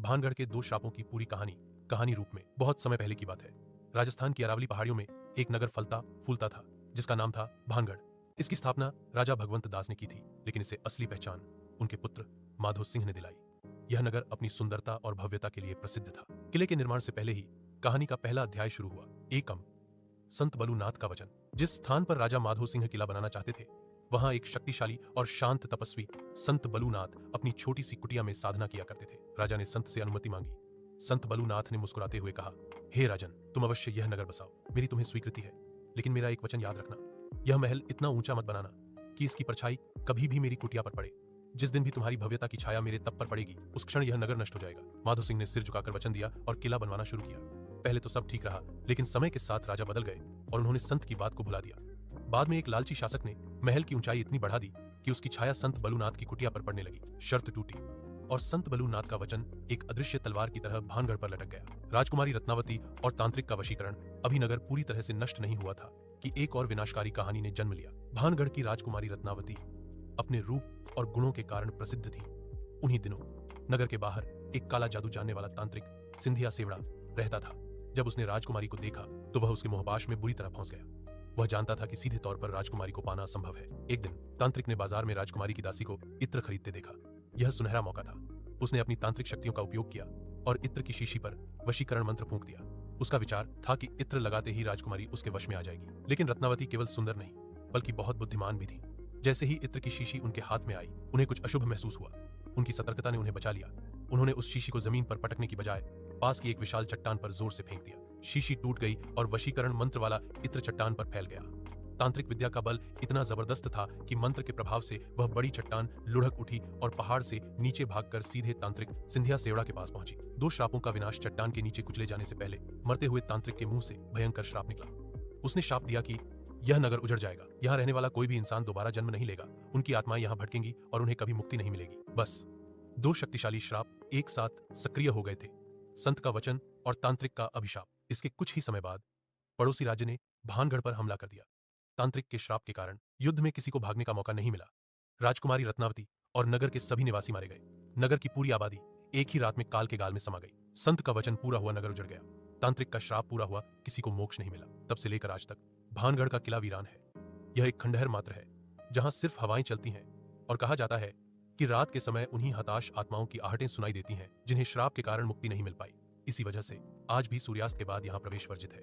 भानगढ़ के दो श्रापों की पूरी कहानी रूप में बहुत समय पहले की बात है। राजस्थान की अरावली पहाड़ियों में एक नगर फलता फूलता था जिसका नाम था भानगढ़। इसकी स्थापना राजा भगवंत दास ने की थी, लेकिन इसे असली पहचान उनके पुत्र माधो सिंह ने दिलाई। यह नगर अपनी सुंदरता और भव्यता के लिए प्रसिद्ध था। किले के निर्माण से पहले ही कहानी का पहला अध्याय शुरू हुआ। एकम संत बलूनाथ का वचन। जिस स्थान पर राजा माधो सिंह किला बनाना चाहते थे, वहां एक शक्तिशाली और शांत तपस्वी संत बलूनाथ अपनी छोटी सी कुटिया में साधना किया करते थे। राजा ने संत से अनुमति मांगी। संत बलूनाथ ने मुस्कुराते हुए कहा, हे राजन, तुम अवश्य यह नगर बसाओ, मेरी तुम्हें स्वीकृति है, लेकिन मेरा एक वचन याद रखना, यह महल इतना ऊंचा मत बनाना कि इसकी परछाई कभी भी मेरी कुटिया पर पड़े। जिस दिन भी तुम्हारी भव्यता की छाया मेरे तप पर पड़ेगी, उस क्षण यह नगर नष्ट हो जाएगा। माधो सिंह ने सिर झुकाकर वचन दिया और किला बनवाना शुरू किया। पहले तो सब ठीक रहा, लेकिन समय के साथ राजा बदल गए और उन्होंने संत की बात को भुला दिया। बाद में एक लालची शासक ने महल की ऊंचाई इतनी बढ़ा दी कि उसकी छाया संत बलूनाथ की कुटिया पर पड़ने लगी। शर्त टूटी और संत बलूनाथ का वचन एक अदृश्य तलवार की तरह भानगढ़ पर लटक गया। राजकुमारी रत्नावती और तांत्रिक का वशीकरण। अभी नगर पूरी तरह से नष्ट नहीं हुआ था कि एक और विनाशकारी कहानी ने जन्म लिया। भानगढ़ की राजकुमारी रत्नावती अपने रूप और गुणों के कारण प्रसिद्ध थी। उन्हीं दिनों नगर के बाहर एक काला जादू जानने वाला तांत्रिक सिंधिया सेवड़ा रहता था। जब उसने राजकुमारी को देखा तो वह उसके मोहपाश में बुरी तरह फंस गया। वह जानता था कि सीधे तौर पर राजकुमारी को पाना असंभव है। एक दिन तांत्रिक ने बाजार में राजकुमारी की दासी को इत्र खरीदते देखा। यह सुनहरा मौका था। उसने अपनी तांत्रिक शक्तियों का उपयोग किया और इत्र की शीशी पर वशीकरण मंत्र फूंक दिया। उसका विचार था कि इत्र लगाते ही राजकुमारी उसके वश में आ जाएगी। लेकिन रत्नावती केवल सुंदर नहीं बल्कि बहुत बुद्धिमान भी थी। जैसे ही इत्र की शीशी उनके हाथ में आई, उन्हें कुछ अशुभ महसूस हुआ। उनकी सतर्कता ने उन्हें बचा लिया। उन्होंने उस शीशी को जमीन पर पटकने की बजाय पास की एक विशाल चट्टान पर जोर से फेंक दिया। शीशी टूट गई और वशीकरण मंत्र वाला इत्र चट्टान पर फैल गया। तांत्रिक विद्या का बल इतना जबरदस्त था कि मंत्र के प्रभाव से वह बड़ी चट्टान लुढ़क उठी और पहाड़ से नीचे भागकर सीधे तांत्रिक सिंधिया सेवड़ा के पास पहुंची। दो श्रापों का विनाश चट्टान के नीचे कुचले जाने से पहले मरते हुए तांत्रिक के मुंह से भयंकर श्राप निकला। उसने शाप दिया कि यह नगर उजड़ जाएगा, यहाँ रहने वाला कोई भी इंसान दोबारा जन्म नहीं लेगा, उनकी आत्माएं यहाँ भटकेंगी और उन्हें कभी मुक्ति नहीं मिलेगी। बस दो शक्तिशाली श्राप एक साथ सक्रिय हो गए थे, संत का वचन और तांत्रिक का अभिशाप। इसके कुछ ही समय बाद पड़ोसी राज्य ने भानगढ़ पर हमला कर दिया। तांत्रिक के श्राप के कारण युद्ध में किसी को भागने का मौका नहीं मिला। राजकुमारी रत्नावती और नगर के सभी निवासी मारे गए। नगर की पूरी आबादी एक ही रात में काल के गाल में समा गई। संत का वचन पूरा हुआ, नगर उजड़ गया। तांत्रिक का श्राप पूरा हुआ, किसी को मोक्ष नहीं मिला। तब से लेकर आज तक भानगढ़ का किला वीरान है। यह एक खंडहर मात्र है जहां सिर्फ हवाएं चलती हैं और कहा जाता है कि रात के समय उन्हीं हताश आत्माओं की आहटें सुनाई देती हैं जिन्हें श्राप के कारण मुक्ति नहीं मिल पाई। इसी वजह से आज भी सूर्यास्त के बाद यहां प्रवेश वर्जित है।